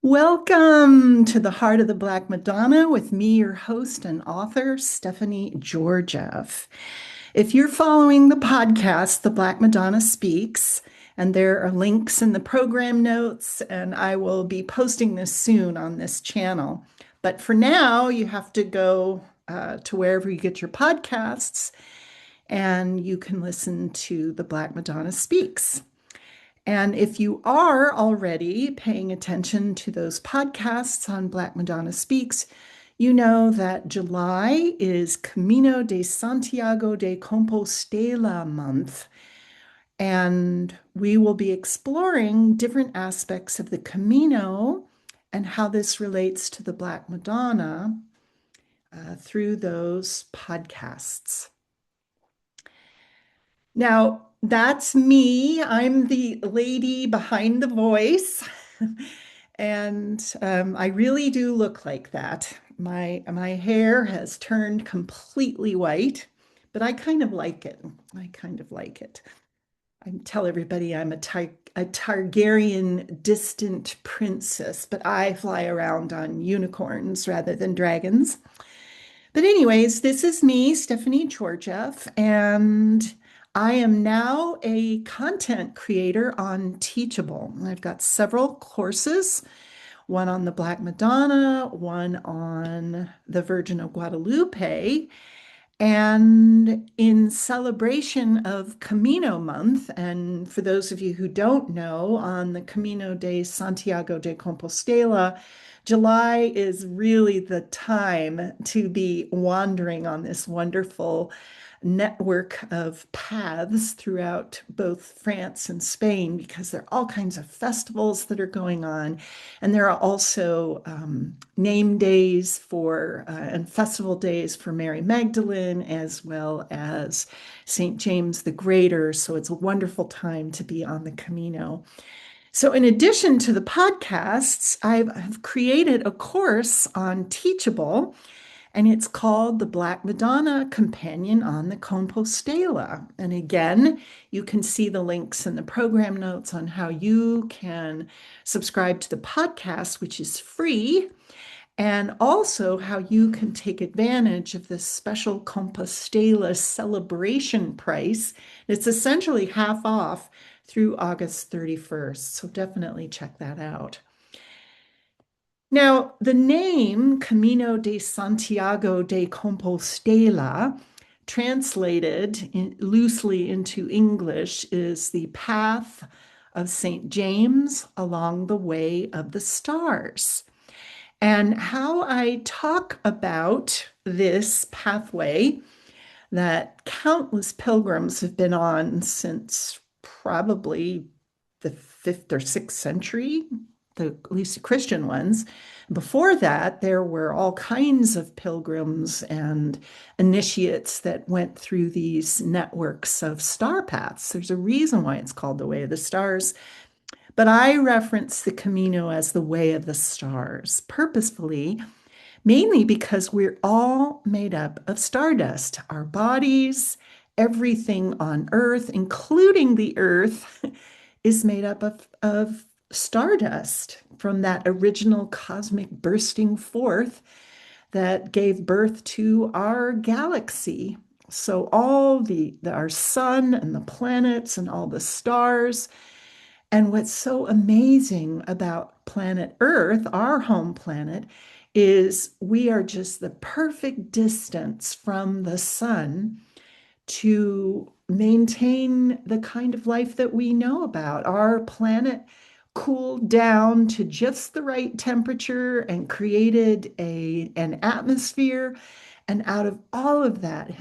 Welcome to the Heart of the Black Madonna with me, your host and author, Stephanie Georgieff. If you're following the podcast, The Black Madonna Speaks, and there are links in the program notes, and I will be posting this soon on this channel. But for now, you have to go to wherever you get your podcasts, and you can listen to The Black Madonna Speaks. And if you are already paying attention to those podcasts on Black Madonna Speaks, you know that July is Camino de Santiago de Compostela month. And we will be exploring different aspects of the Camino and how this relates to the Black Madonna through those podcasts. Now, that's me. I'm the lady behind the voice. And I really do look like that. My hair has turned completely white, but I kind of like it. I kind of like it. I tell everybody I'm a Targaryen distant princess, but I fly around on unicorns rather than dragons. But anyways, this is me, Stephanie Georgieff, and I am now a content creator on Teachable. I've got several courses, one on the Black Madonna, one on the Virgin of Guadalupe. And in celebration of Camino month, and for those of you who don't know, on the Camino de Santiago de Compostela, July is really the time to be wandering on this wonderful network of paths throughout both France and Spain because there are all kinds of festivals that are going on. And there are also name days for and festival days for Mary Magdalen as well as St. James the Greater. So it's a wonderful time to be on the Camino. So, in addition to the podcasts, I've created a course on Teachable, and it's called the Black Madonna Companion on the Compostela. And again, you can see the links in the program notes on how you can subscribe to the podcast, which is free, and also how you can take advantage of this special Compostela celebration price. It's essentially half off through August 31st. So definitely check that out. Now, the name Camino de Santiago de Compostela, translated loosely into English, is the path of St. James along the way of the stars. And how I talk about this pathway that countless pilgrims have been on since probably the 5th or 6th century, at least the Christian ones. Before that, there were all kinds of pilgrims and initiates that went through these networks of star paths. There's a reason why it's called the Way of the Stars. But I reference the Camino as the Way of the Stars purposefully, mainly because we're all made up of stardust. Our bodies, everything on Earth, including the Earth, is made up of stardust from that original cosmic bursting forth that gave birth to our galaxy. So all our sun and the planets and all the stars. And what's so amazing about planet Earth, our home planet, is we are just the perfect distance from the sun to maintain the kind of life that we know about. Our planet cooled down to just the right temperature and created an atmosphere. And out of all of that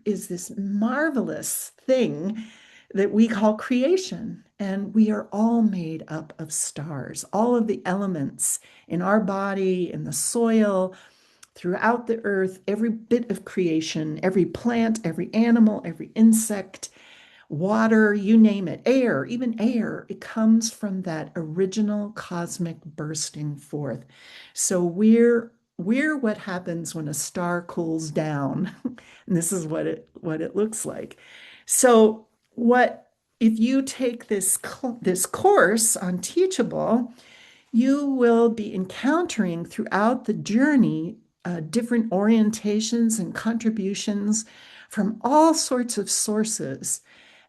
is this marvelous thing that we call creation. And we are all made up of stars, all of the elements in our body, in the soil, throughout the earth, every bit of creation, every plant, every animal, every insect, water, you name it, air, even air, it comes from that original cosmic bursting forth. So we're what happens when a star cools down. And this is what it looks like. So what if you take this course on Teachable, You will be encountering throughout the journey different orientations and contributions from all sorts of sources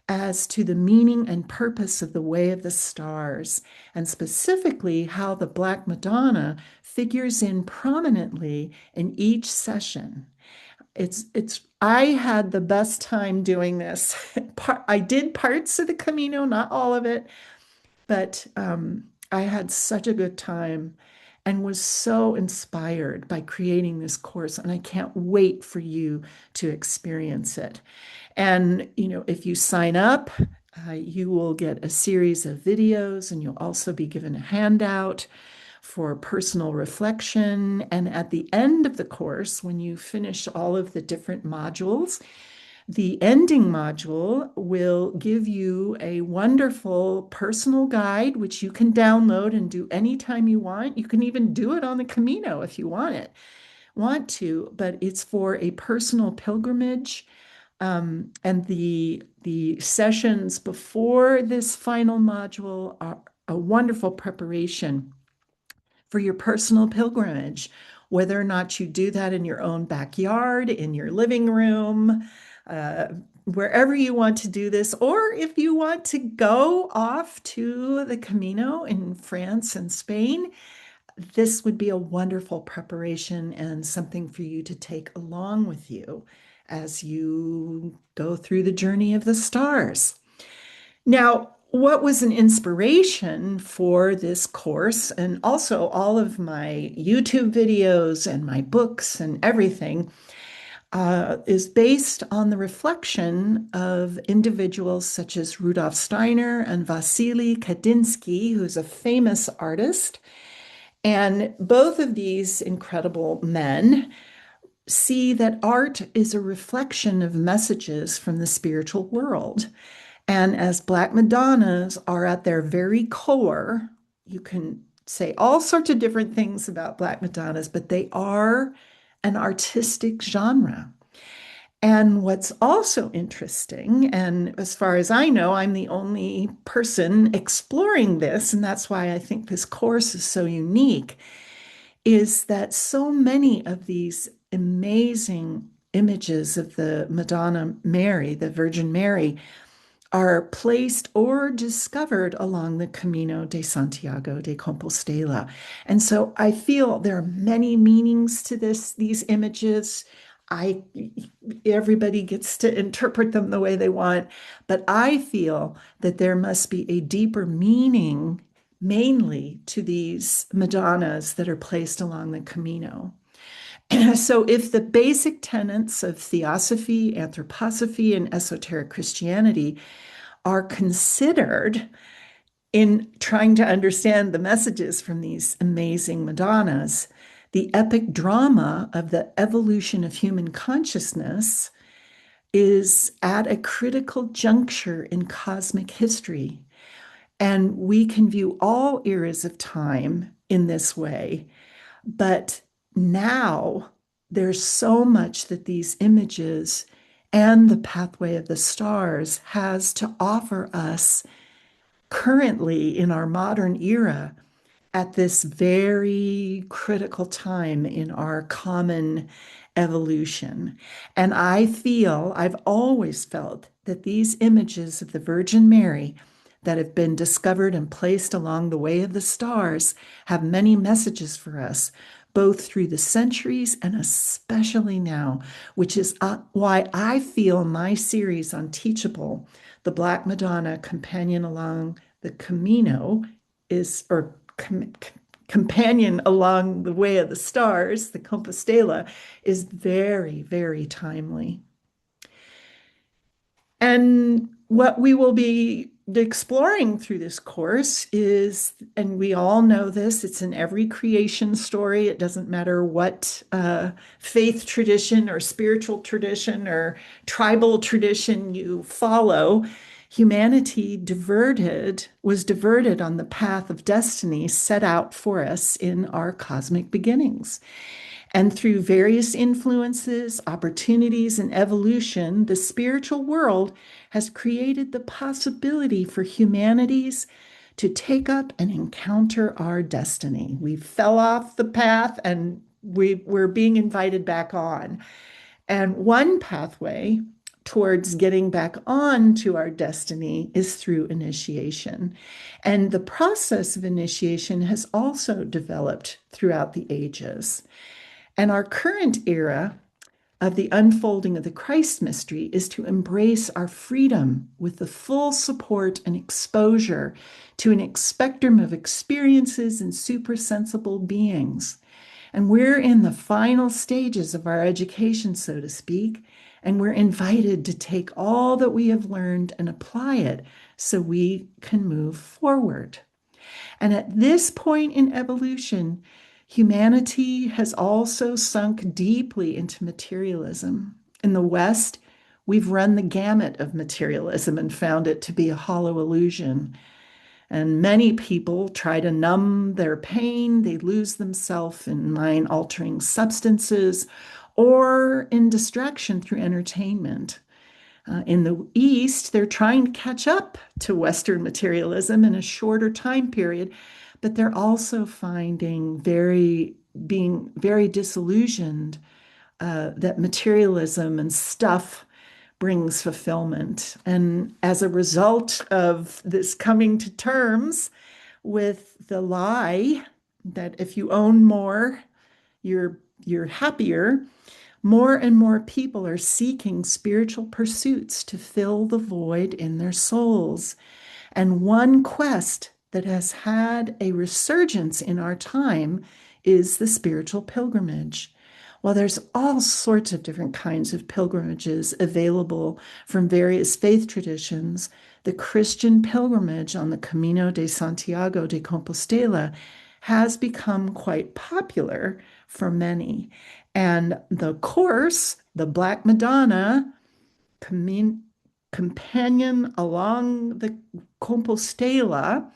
as to the meaning and purpose of the Way of the Stars, and specifically how the Black Madonna figures in prominently in each session. I had the best time doing this. I did parts of the Camino, not all of it, but I had such a good time and was so inspired by creating this course. And I can't wait for you to experience it. And, if you sign up, you will get a series of videos and you'll also be given a handout for personal reflection. And at the end of the course, when you finish all of the different modules, the ending module will give you a wonderful personal guide, which you can download and do anytime you want. You can even do it on the Camino if you want to, but it's for a personal pilgrimage. And the sessions before this final module are a wonderful preparation for your personal pilgrimage, whether or not you do that in your own backyard, in your living room, uh, wherever you want to do this, or if you want to go off to the Camino in France and Spain, this would be a wonderful preparation and something for you to take along with you as you go through the journey of the stars. Now, what was an inspiration for this course, and also all of my YouTube videos and my books and everything, is based on the reflection of individuals such as Rudolf Steiner and Wassily Kandinsky, who's a famous artist. And both of these incredible men see that art is a reflection of messages from the spiritual world. And as Black Madonnas are at their very core, you can say all sorts of different things about Black Madonnas, but they are an artistic genre. And what's also interesting, and as far as I know, I'm the only person exploring this, and that's why I think this course is so unique, is that so many of these amazing images of the Madonna Mary, the Virgin Mary, are placed or discovered along the Camino de Santiago de Compostela. And so I feel there are many meanings to these images. Everybody gets to interpret them the way they want, but I feel that there must be a deeper meaning mainly to these Madonnas that are placed along the Camino. So if the basic tenets of theosophy, anthroposophy, and esoteric Christianity are considered in trying to understand the messages from these amazing Madonnas, the epic drama of the evolution of human consciousness is at a critical juncture in cosmic history. And we can view all eras of time in this way. But now there's so much that these images and the pathway of the stars has to offer us currently in our modern era at this very critical time in our common evolution. And I've always felt that these images of the Virgin Mary that have been discovered and placed along the way of the stars have many messages for us, both through the centuries and especially now, which is why I feel my series on Teachable, the Black Madonna Companion Along the Camino, or companion along the way of the stars, the Compostela, is very, very timely. And what we will be exploring through this course is, and we all know this, it's in every creation story. It doesn't matter what faith tradition or spiritual tradition or tribal tradition you follow. Humanity was diverted on the path of destiny set out for us in our cosmic beginnings. And through various influences, opportunities, and evolution, the spiritual world has created the possibility for humanities to take up and encounter our destiny. We fell off the path and we're being invited back on. And one pathway towards getting back on to our destiny is through initiation. And the process of initiation has also developed throughout the ages. And our current era of the unfolding of the Christ mystery is to embrace our freedom with the full support and exposure to an spectrum of experiences and supersensible beings. And we're in the final stages of our education, so to speak, and we're invited to take all that we have learned and apply it so we can move forward. And at this point in evolution, humanity has also sunk deeply into materialism. In the West, we've run the gamut of materialism and found it to be a hollow illusion. And many people try to numb their pain. They lose themselves in mind-altering substances or in distraction through entertainment. In the East, they're trying to catch up to Western materialism in a shorter time period, but they're also finding being very disillusioned that materialism and stuff brings fulfillment. And as a result of this coming to terms with the lie that if you own more, you're happier, more and more people are seeking spiritual pursuits to fill the void in their souls. And one quest that has had a resurgence in our time is the spiritual pilgrimage. Well, there's all sorts of different kinds of pilgrimages available from various faith traditions. The Christian pilgrimage on the Camino de Santiago de Compostela has become quite popular for many. And the course, the Black Madonna, companion along the Compostela,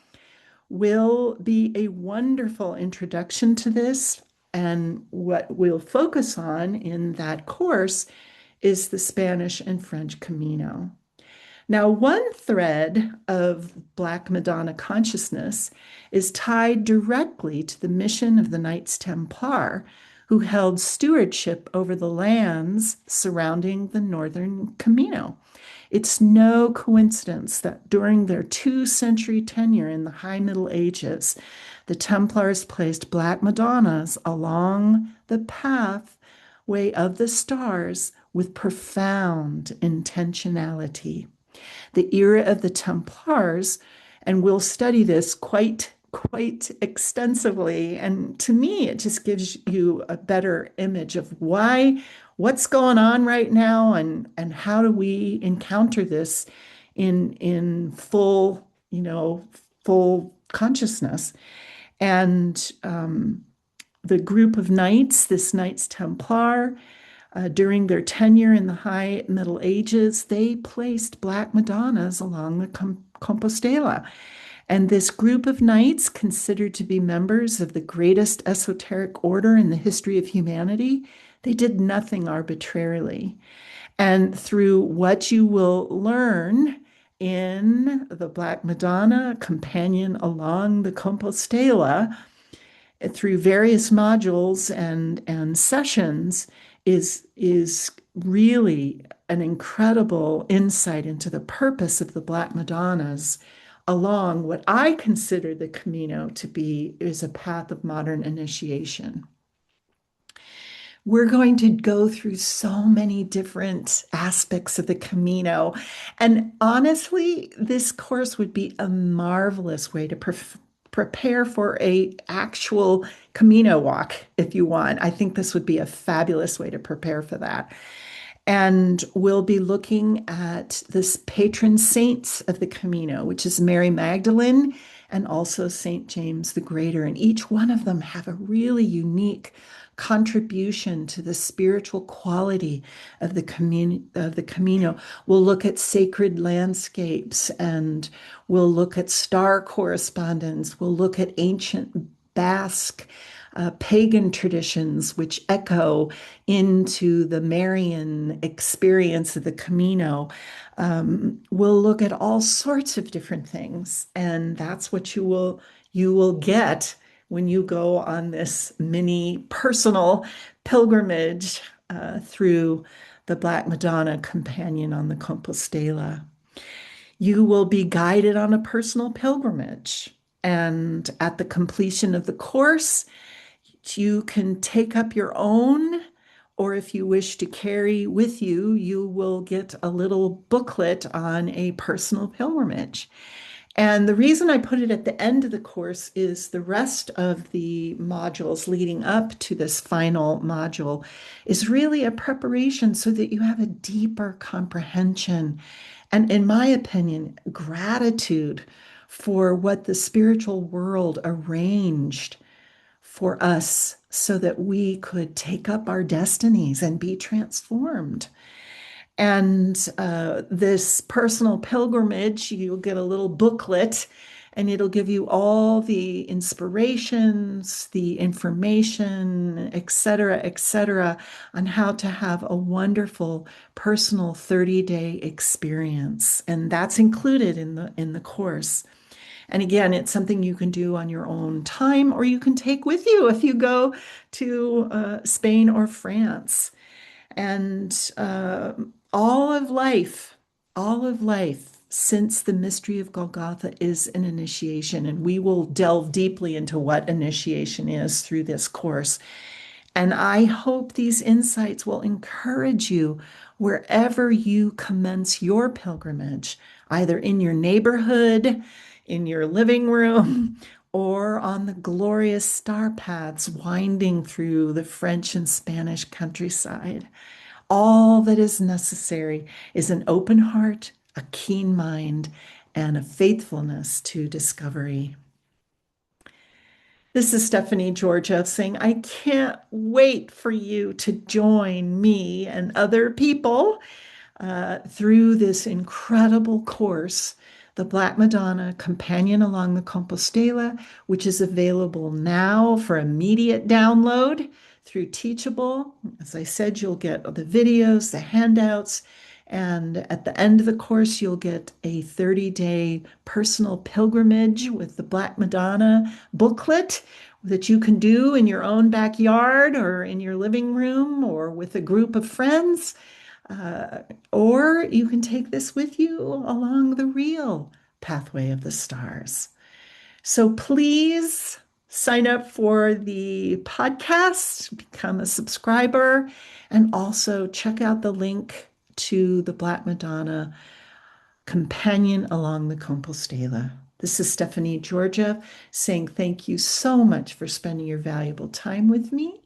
will be a wonderful introduction to this. And what we'll focus on in that course is the Spanish and French Camino. Now, one thread of Black Madonna consciousness is tied directly to the mission of the Knights Templar, who held stewardship over the lands surrounding the Northern Camino. It's no coincidence that during their 2-century tenure in the High Middle Ages, the Templars placed Black Madonnas along the pathway of the stars with profound intentionality. The era of the Templars, and we'll study this quite extensively. And to me, it just gives you a better image of what's going on right now and how do we encounter this in full, full consciousness. And the group of knights, this Knights Templar, during their tenure in the High Middle Ages, they placed Black Madonnas along the Compostela. And this group of knights, considered to be members of the greatest esoteric order in the history of humanity, they did nothing arbitrarily. And through what you will learn in the Black Madonna, companion along the Compostela, through various modules and sessions, is really an incredible insight into the purpose of the Black Madonnas along what I consider the Camino to be is a path of modern initiation. We're going to go through so many different aspects of the Camino. And honestly, this course would be a marvelous way to prepare for a actual Camino walk if you want. I think this would be a fabulous way to prepare for that. And we'll be looking at this patron saints of the Camino, which is Mary Magdalen and also St. James the Greater. And each one of them have a really unique contribution to the spiritual quality of the Camino. We'll look at sacred landscapes and we'll look at star correspondence. We'll look at ancient Basque pagan traditions which echo into the Marian experience of the Camino. We'll look at all sorts of different things, and that's what you will get when you go on this mini personal pilgrimage through the Black Madonna Companion on the Compostela. You will be guided on a personal pilgrimage. And at the completion of the course, you can take up your own, or if you wish to carry with you, you will get a little booklet on a personal pilgrimage. And the reason I put it at the end of the course is the rest of the modules leading up to this final module is really a preparation so that you have a deeper comprehension and, in my opinion, gratitude for what the spiritual world arranged for us so that we could take up our destinies and be transformed. And this personal pilgrimage, you'll get a little booklet and it'll give you all the inspirations, the information, et cetera, on how to have a wonderful personal 30-day experience. And that's included in the course. And again, it's something you can do on your own time, or you can take with you if you go to Spain or France. And all of life since the mystery of Golgotha is an initiation. And we will delve deeply into what initiation is through this course. And I hope these insights will encourage you wherever you commence your pilgrimage, either in your neighborhood, in your living room, or on the glorious star paths winding through the French and Spanish countryside. All that is necessary is an open heart, a keen mind, and a faithfulness to discovery. This is Stephanie Georgieff saying, I can't wait for you to join me and other people through this incredible course, the Black Madonna Companion Along the Compostela, which is available now for immediate download through Teachable. As I said, you'll get the videos, the handouts, and at the end of the course, you'll get a 30-day personal pilgrimage with the Black Madonna booklet that you can do in your own backyard or in your living room or with a group of friends. Or you can take this with you along the real pathway of the stars. So please sign up for the podcast, become a subscriber, and also check out the link to the Black Madonna Companion Along the Compostela. This is Stephanie Georgieff saying thank you so much for spending your valuable time with me.